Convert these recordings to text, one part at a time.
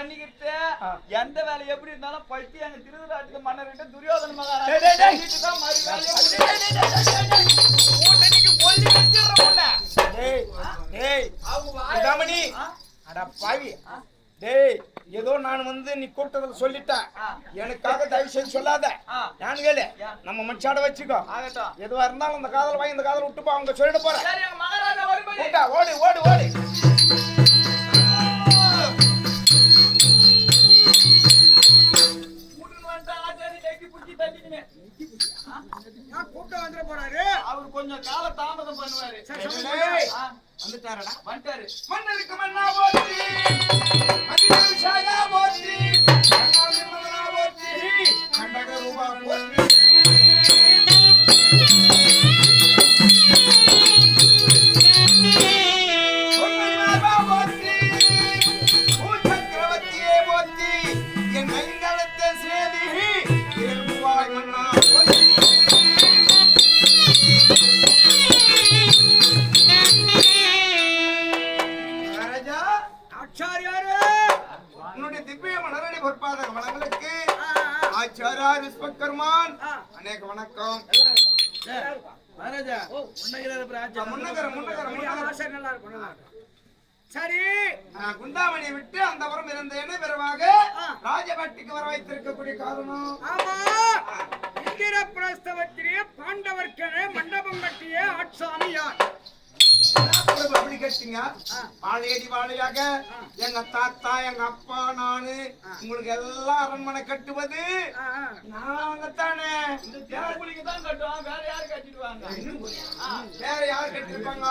பண்ணிக்கிட்டு எந்த வேலை எப்படி இருந்தாலும் பட்டி அங்க திருவிழாட்டுக்கு மன்னர்கிட்ட துரியோதன மகாராஜா தான் மறு வேலையை அட பாவி டேய் ஏதோ நான் வந்து நீ கூப்பிட்டதுல சொல்லிட்டேன் எனக்காக தயவு செய்து சொல்லாத நான் கேளு நம்ம மச்சாட வச்சுக்கோ எதுவா இருந்தாலும் இந்த காதல் வாங்கி இந்த காதல் விட்டுப்பா அவங்க சொல்லிட்டு போறேன் ஓடி ஓடி ஓடி கூட்டம் வந்துட போறாரு அவர் கொஞ்சம் கால தாமதம் பண்ணுவாரு வந்துட்டாரடா வந்துட்டாரு மன்னருக்கு மன்னா போற்றி அதிகாரிஷாயா போற்றி கண்ணாலிமலனா போற்றி கண்டக ரூபா போற்றி சொன்னநாதா போற்றி பூச்சக்கரவர்த்தியே போற்றி என் கைங்களத்தை சேதி இருவாய் மன்னா போற்றி அநேக வணக்கம் சரி குண்டாமணியை விட்டு அந்த வரம் இருந்தேன்னு விரைவாக ராஜபாட்டிக்கு வர வைத்திருக்கக்கூடிய காரணம் இந்திர பிரஸ்தவத்திலே பாண்டவர்க்கே மண்டபம் கட்டிய ஆட்சாமி யார் அப்படி கேட்டீங்க வாழையடி வாழையாக எங்க தாத்தா எங்க அப்பா நானு உங்களுக்கு எல்லாம் அரண்மனை கட்டுவது நாங்க தானே தான் கட்டுவோம் வேற யாரு கட்டிடுவாங்க வேற யாரு கட்டிருப்பாங்க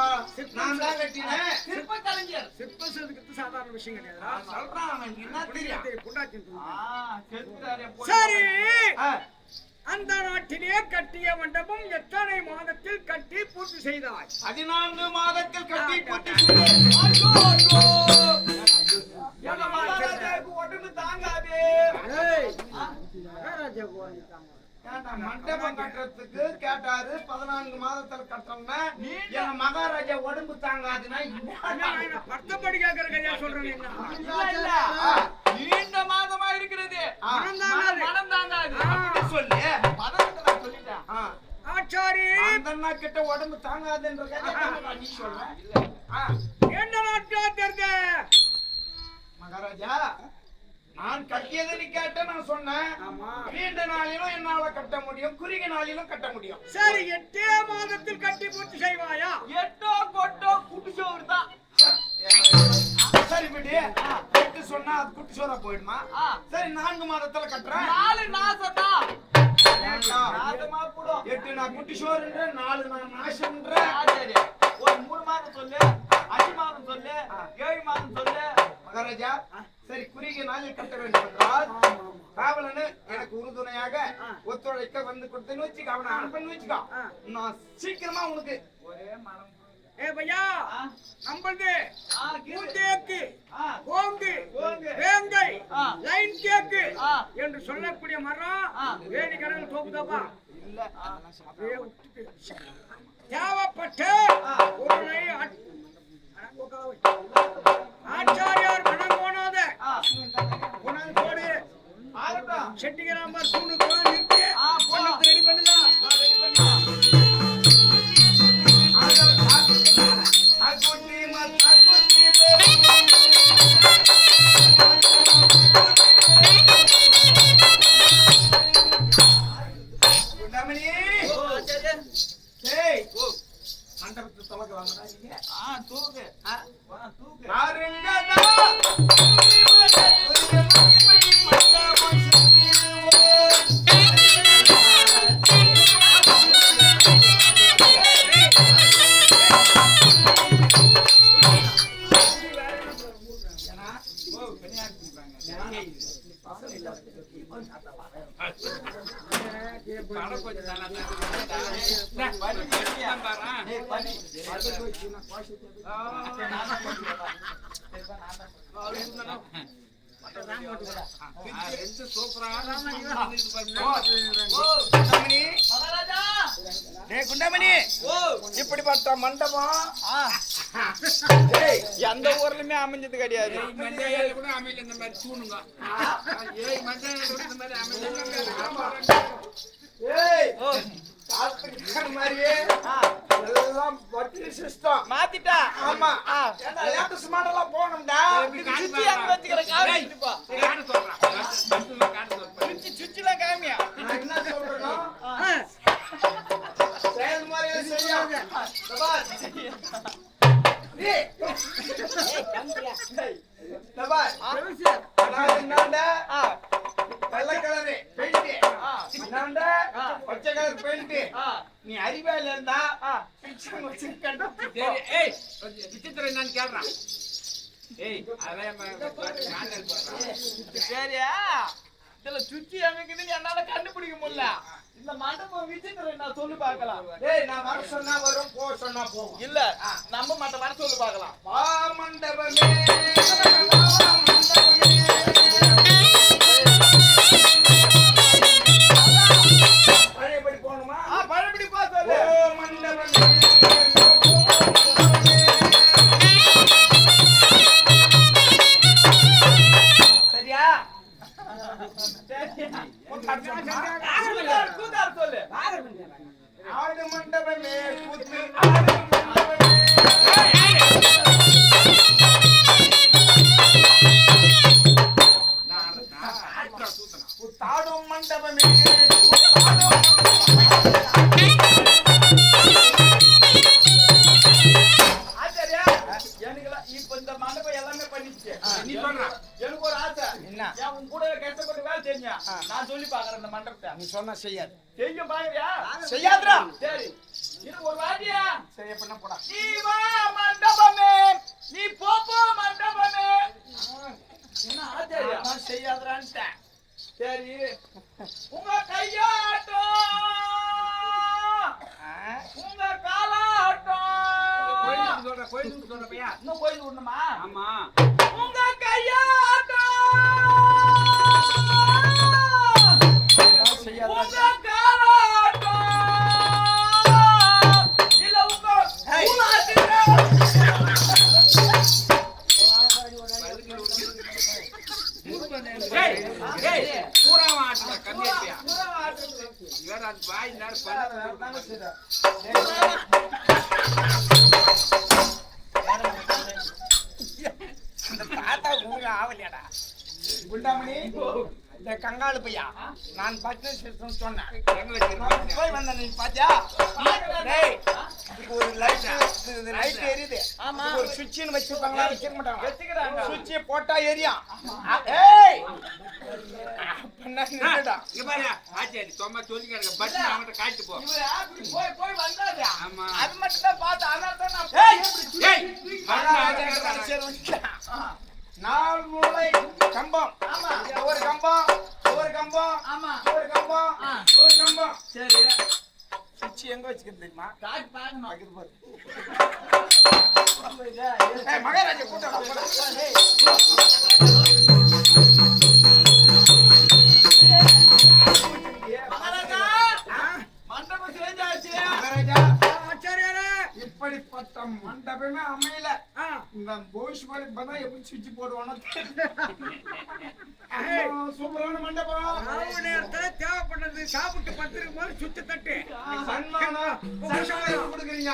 நான் தான் கட்டினேன் சிற்ப கலைஞர் சிற்ப செதுக்கிறது சாதாரண விஷயம் கிடையாது சொல்றான் என்ன தெரியும் சரி அந்த நாட்டிலே கட்டிய மண்டபம் எத்தனை மாதத்தில் கட்டி பூர்த்தி செய்தாய் 14 மாதத்தில் கட்டி பூர்த்தி உடனே தாங்காதே மண்டபம் கட்டுறதுக்கு கேட்டாரு 14 மாதத்துல கட்டணும்னா எங்க மகாராஜா உடம்பு தாங்காதுன்னா பத்தப்படி கேட்கற கையா சொல்றேன் நீண்ட மாதமா இருக்கிறது மனம் தாங்காது சொல்லு சொல்லிட்டேன் ஆச்சாரி அந்த கிட்ட உடம்பு தாங்காதுன்ற நீ சொல்ற என்ன நாட்டு மகாராஜா நான் கட்டியதை நீ கேட்ட நான் சொன்னேன் நீண்ட நாளிலும் என்னால கட்ட முடியும் குறுகிய நாளிலும் கட்ட முடியும் சரி 8 மாதத்தில் கட்டி பூர்த்தி செய்வாயா 8 கொட்டோ குட்டிச்சோறு தான் சரி விடு 8 சொன்னா அது குட்டிச்சோரா போயிடுமா சரி 4 மாதத்துல கட்டுறேன் 4 நாசத்தா 8 நான் குட்டிச்சோறுன்ற 4 நான் நாசம்ன்ற சரி ஒரு 3 மாதம் சொல்லு 5 மாதம் சொல்லு 7 மாதம் சொல்லு மகாராஜா சரி குறுகிய நாளில் கட்ட வேண்டும் என்றால் காவலனு எனக்கு உறுதுணையாக ஒத்துழைக்க வந்து கொடுத்தேன்னு வச்சுக்க அவனை அனுப்பன்னு வச்சுக்கோ நான் சீக்கிரமா உனக்கு ஒரே மனம் பையா நம்மளது கேக்கு கோங்கு வேங்கை லைன் கேக்கு என்று சொல்லக்கூடிய மரம் வேடி கடல் தோப்புதாப்பா இல்ல அப்படியே தேவைப்பட்ட பொருளை ஆச்சாரியார் மனம் போனாத போடு செட்டிகிராமர் தூணு நிறுத்தி ரெடி பண்ணுதா மண்டபத்தை தொலைக்கலாமா தூக்கு டேய் குண்டாமணி, இப்படிப்பட்ட மண்டபம் எந்த ஊர்லயுமே அமைஞ்சது கிடையாது. மாத்திட்டா ஆமா லேட்டஸ்ட் மாடலா போகணும்டா. சுத்தி அங்க வச்சுக்கிறேன் சுச்சிலாம் காமியா நான் என்ன சொல்றேன் செயல் மாதிரியே செய்யாங்க. வெள்ளை கலரு பெயிண்ட் பச்சை கலர் பெயிண்ட். நீ அறிவாயில இருந்தா விசித்திரம் என்னன்னு கேள்றான். சரியா இதுல சுத்தி அமைக்குதுன்னு என்னால கண்டுபிடிக்க முடியல. இந்த மண்டபம் விசித்திரம் நான் சொல்லி பார்க்கலாம். நான் வர சொன்னா வரும், போ சொன்னா போகும். இல்ல நம்ப மாட்டேன், வர சொல்லி பார்க்கலாம். வா மண்டபமே பழையபடி போகணுமா? பழையபடி போ சொல்லு. மண்டபமே சரியா? ஆடு மண்டபமே கூத்து தாடும் மண்டபமே ஆச்சாரியா இப்ப இந்த மண்டபம் எல்லாமே பண்ணிச்சு. நீ சொல்ற எனக்கு ஒரு ஆசை. என்ன? உன் கூட கஷ்டப்பட்டு வேலை செஞ்ச நான் சொல்லி பாக்குறேன். இந்த மண்டபத்தை நீ சொன்னா செய்யாது. செய்ய பாக்குறியா? செய்யாதுடா. சரி இது ஒரு வாட்டியா? சரி பண்ண போடா. நீ வா மண்டபமே, நீ போ மண்டபமே. என்ன ஆச்சாரியா? நான் செய்யாதுடான்ட்ட. சரி உங்க கையாட்டம் உங்க காலாட்டம். கோயில் சொல்ற பையா இன்னும் கோயில் விடணுமா? ஆமா. உங்க கையாட்டம் உங்க காலாட்டம் இல்ல உங்க பூரா ஆட்டுல கம்மியா வேற அது பாய் ஆவலியாடா குண்டாமணி. இந்த கங்காளு பையா நான் பட்டன் சொன்னேன். போய் வந்தேன். நீ பாத்தியா? ஒரு லைட் எரியுது. ஒரு சுவிட்ச்னு வச்சிருப்பாங்களா? வச்சிருக்க மாட்டாங்க. வச்சுக்கிறாங்க. சுவிட்ச் போட்டா எரியும். ஏய் பண்ணாடா. இங்க பாரு ஆச்சாரி சும்மா சொல்லிக்கிறாங்க. பட்டன் அவங்கிட்ட காட்டி போ. போய் போய் வந்தாதா? ஆமா. அது மட்டும் தான் பார்த்தா. அதனால தான் நான் நாலு மூளை கம்பம். ஆமா ஒரு கம்பம் ஒரு கம்பம். ஆமா ஒரு கம்பம் ஒரு கம்பம். சரி சுச்சி எங்க வச்சுக்கிறது தெரியுமா? காட் பாருமா. இது பாரு. ஏய் மகாராஜா கூட்டடா போடா. மகாராஜா மண்டபம் சேஞ்சாச்சு. மகாராஜா ஆச்சாரியாரே இப்படிப்பட்ட மண்டபமே அமையல. இந்த போஷ் பாலி பதா எப்படி சுவிட்ச் போடுவானோ சூப்பரான மண்டபம். ராவு நேரத்துல தேவைப்பட்டது சாப்பிட்டு பத்திரிக்கை மாதிரி சுத்தி தட்டு சன்மானம் கொடுக்குறீங்க.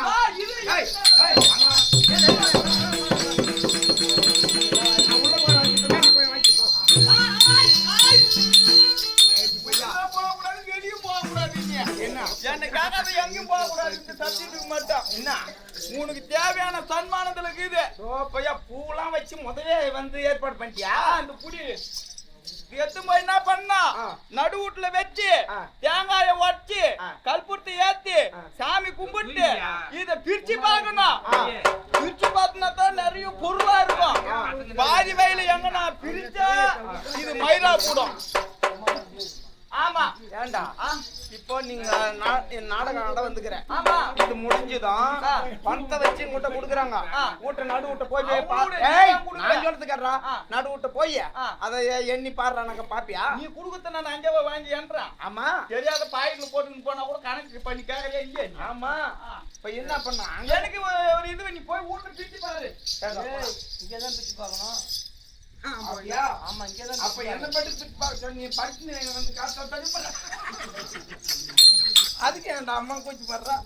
உனக்கு தேவையான சன்மானத்துல இருக்குது. பூலாம் வச்சு முதலே வந்து ஏற்பாடு பண்ணிட்டியா? அந்த புடி எத்து போய் என்ன பண்ணா நடு வீட்டுல வச்சு தேங்காய உடச்சு கல்புரத்தை ஏத்தி சாமி கும்பிட்டு இத பிரிச்சு பார்க்கணும். பிரிச்சு பார்த்தா தான் நிறைய பொருளா இருக்கும். பாதி வயல எங்க நான் பிரிச்சா இது மயிரா கூடும். ஆமா ஏண்டா இப்போ நீங்க நாடகம் ஆட வந்துக்கிறேன் ஆமா இது முடிஞ்சுதான் பணத்தை வச்சு உங்ககிட்ட கொடுக்குறாங்க வீட்டை நடு விட்ட போய் நான் சொல்றதுக்காரா நடு விட்ட போய் அதை எண்ணி பாடுறா நாங்க பாப்பியா நீ குடுக்கத்த நான் அங்கேவா வாங்கி என்றான் ஆமா தெரியாத பாக்கெட்ல போட்டுன்னு போனா கூட கணக்கு பண்ணி கேட்கவே இல்லையே ஆமா இப்ப என்ன பண்ண எனக்கு ஒரு இது நீ போய் வீட்டுல பிரிச்சு பாரு இங்கதான் பிரிச்சு பார்க்கணும் ஆமா இங்கதான் அப்ப என்ன பட்டு பிரிச்சு பார்க்க நீ படிச்சு வந்து காசா தடுப்ப அதுக்கு என் அம்மா கூச்சி பாடுறா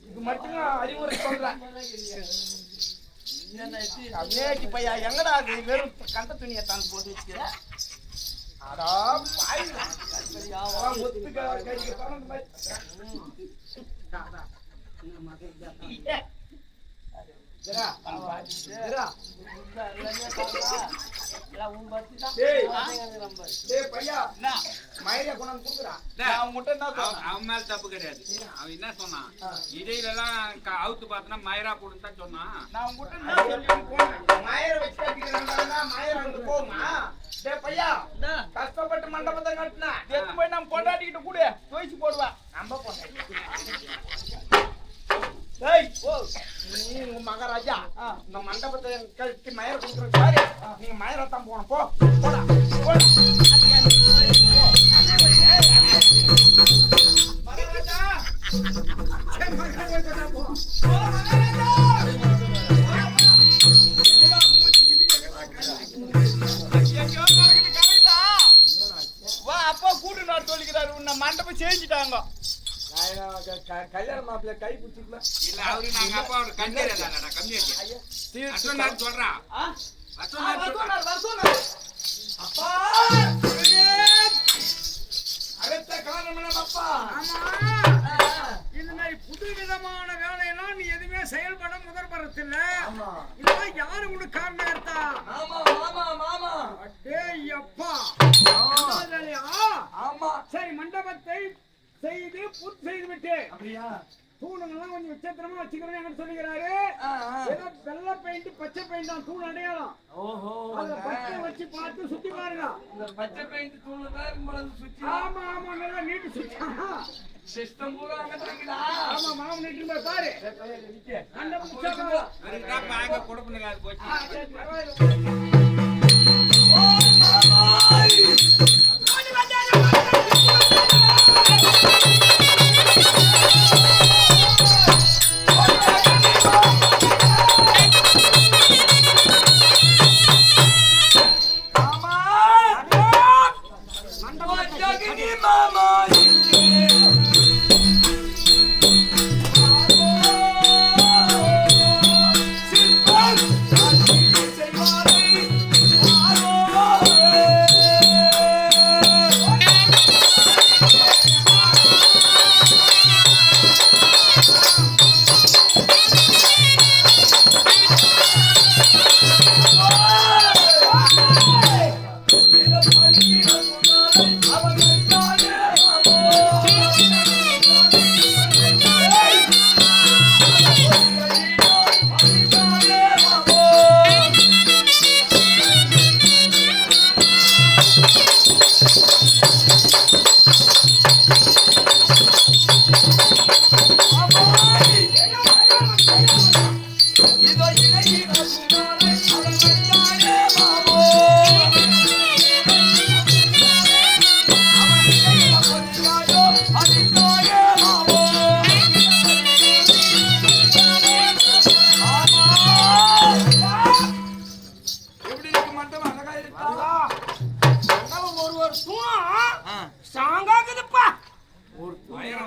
இது மட்டும் அறிவுரை சொல்றேன் அப்படியே பையா எங்கடா அது வெறும் கண்ட துணியை தான் போட்டு வச்சுக்கிற அடா ஒத்துக்க அவன் மேல தப்பு கிடையாது. அவன் என்ன சொன்னான், இடையில எல்லாம் அவுத்து பார்த்தனா மயரா போடுன்னு தான் சொன்னான். நான் உங்ககிட்ட கஷ்டப்பட்டு மண்டபத்தை கட்டினா எடுத்து போய் நம்ம கொண்டாடிக்கிட்டு கூட தோய்ச்சி போடுவேன் நம்ம பொண்டாட்டி ஏய் நீ உங்க மகாராஜா இந்த மண்டபத்தை கட்டி மயிர கொடுக்குற சாரி நீங்க மயிரத்தான் போன போ போடா போடா வா அப்பா கூட்டு நான் சொல்லிக்கிறாரு உன்னை மண்டபம் செஞ்சுட்டாங்க கல்யாண மாப்பிள்ள கை பிடிச்சிக்கலாம் இல்ல அவரு நாங்க அப்பா அவரு கண்ணீர் சொல்றான் அப்பா அடுத்த காரணம் அப்பா இந்த மாதிரி புது விதமான வேலையெல்லாம் நீ எதுவுமே செயல்பட முதற்படுத்தில்ல இதெல்லாம் யாரு உனக்கு காரணம் எடுத்தா அப்பா ஆமா சரி மண்டபத்தை செய்து பூர்த்தி செய்து விட்டு அப்படியா தூணுங்கெல்லாம் கொஞ்சம் விசித்திரமா வச்சுக்கிறேன்னு என்ன சொல்லுகிறாரு ஏதோ வெள்ளை பெயிண்ட் பச்சை பெயிண்ட் தான் தூண் அடையாளம் அதுல பச்சை வச்சு பார்த்து சுத்தி பாருங்க இந்த பச்சை பெயிண்ட் தூள் தான் சுத்தி ஆமா ஆமா நல்லா நீட்டு சுத்தா சிஸ்டம் பூரா அங்க தங்கிடா ஆமா மாவு நீட்டு போய் பாரு அந்த புத்தகம் பாங்க கொடுப்புனுங்க அது போச்சு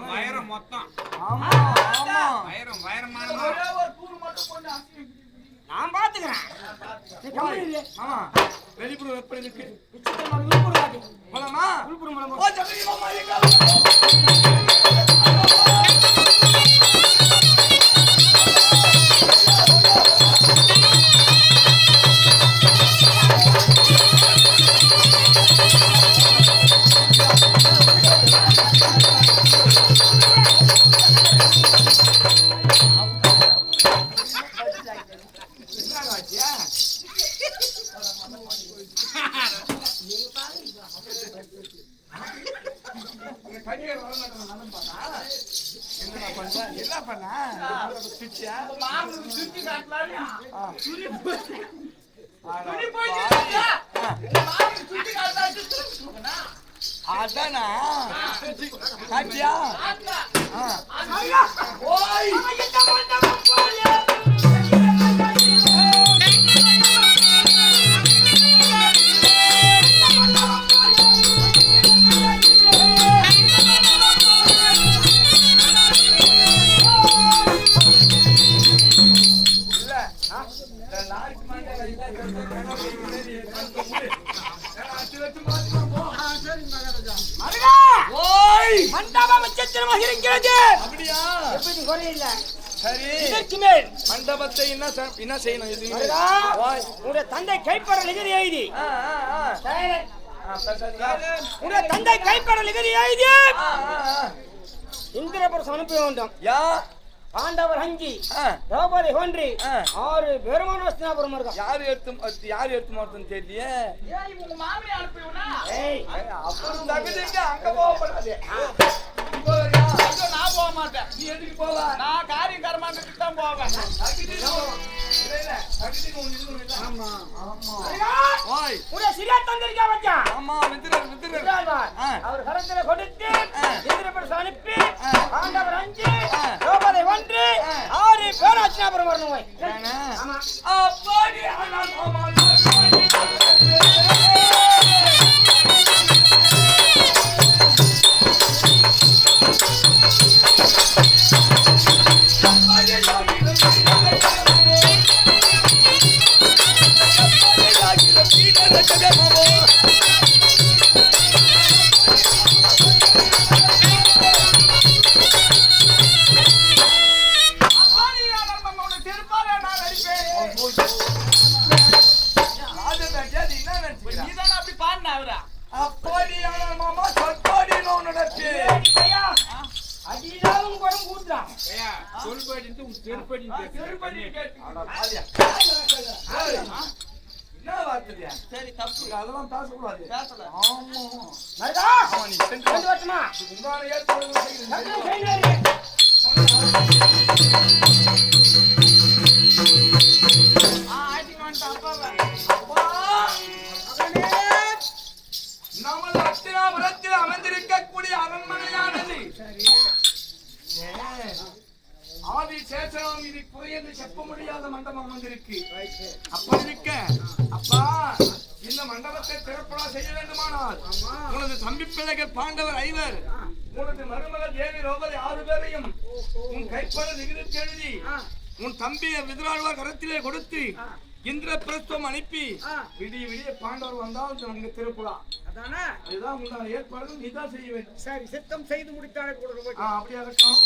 வயரம் மொத்தம் வயரமான நான் பாத்துக்கிறேன் வெளிப்புறம் எப்படி இருக்கு போலாமா கடிகாரம் வர மாட்டேன் நான் பார்த்தா என்ன பண்ண என்ன பண்ண சுவிட்சியா மாமனுக்கு சுத்தி காட்டலாம்யா சுத்தி போச்சு மாமனுக்கு சுத்தி காட்டலாம் அதானா காட்டியா ஓய் மண்டபம் விசித்திரமாக இருக்கிறது. அப்படியா எப்படி குறையில்ல? சரி இதற்கு மேல் மண்டபத்தை என்ன செய்யணும் இது மருகா, உன்னுடைய தந்தை கைப்பட லிகிரி எழுதி உன்னுடைய தந்தை கைப்பட லிகிரி எழுதி இந்திரபுரம் அனுப்ப வேண்டும். யா பாண்டவர் 5 திரௌபதி 1 6 பெருமான வஸ்தினாபுரம் இருக்கா. யார் எடுத்து மாட்டோம் தெரியலையே. ஏய் உங்க மாமனே அனுப்பிவுனா ஏய் அப்புறம் தகுதிங்க அங்க போகப்படாது. ஐயோ நான் போக மாட்டேன். நீ எதுக்கு போவ? நான் காரியம் கர்மாந்துக்கு தான் போவேன். ஆமா ஆமா ஓய் உன்னுடைய சிறிய தந்தைக்கா வச்சான். ஆமா வித்துறார் அவர் கரத்துல கொடுத்து இந்திரபுரம் அனுப்பி பாண்டவர் 5 திரௌபதி 1 6 பேராச்சனாபுரம் வரணும். ஆமா அப்படி ஆனால் ஆமா நீதானே அப்படி பாடுன அவரா? அப்படியானால் மாமா சொற்பாடின்னு ஒண்ணு நடக்கு. அடியிலாவும் கூட கூட்டுறான். ஐயா சொல்படிட்டு உன் செருப்படி கேட்டு என்ன வார்த்தையா? சரி தப்பு அதெல்லாம் பேசக்கூடாது. பேசல. ஆமா மருகா, ஆமா நீ சென்று 2 வருஷமா உங்களால ஏற்பாடு செய்யுங்க. சகல செய்யறாரு. ஆட்டிக்கு வந்துட்டான் அப்பாவை. நமது அத்தினாபுரத்தில் அமைந்திருக்கக்கூடிய அரண்மனையானது ஆதி சேஷனம் இது குறையது செப்ப முடியாத மண்டபம் அமைந்திருக்கு. அப்படி இருக்க அப்பா இந்த மண்டபத்தை திறப்படா செய்ய வேண்டுமானால் உனது தம்பி பிள்ளைகள் பாண்டவர் 5 உனது மருமகள் தேவி ரோபதி 6 பேரையும் உன் கைப்பட நிகழ்ச்சி எழுதி உன் தம்பியை விதுராழ்வார் கரத்திலே கொடுத்து இந்திரபிரஸ்தம் அனுப்பி விடிய பாண்டவர் வந்தால் நமக்கு திருப்புறா. அதானே? அதுதான் உண்டான ஏற்பாடு நீதான் செய்ய வேண்டும். சரி சித்தம் செய்து முடித்தாலே கொடுக்க அப்படியா இருக்கும்.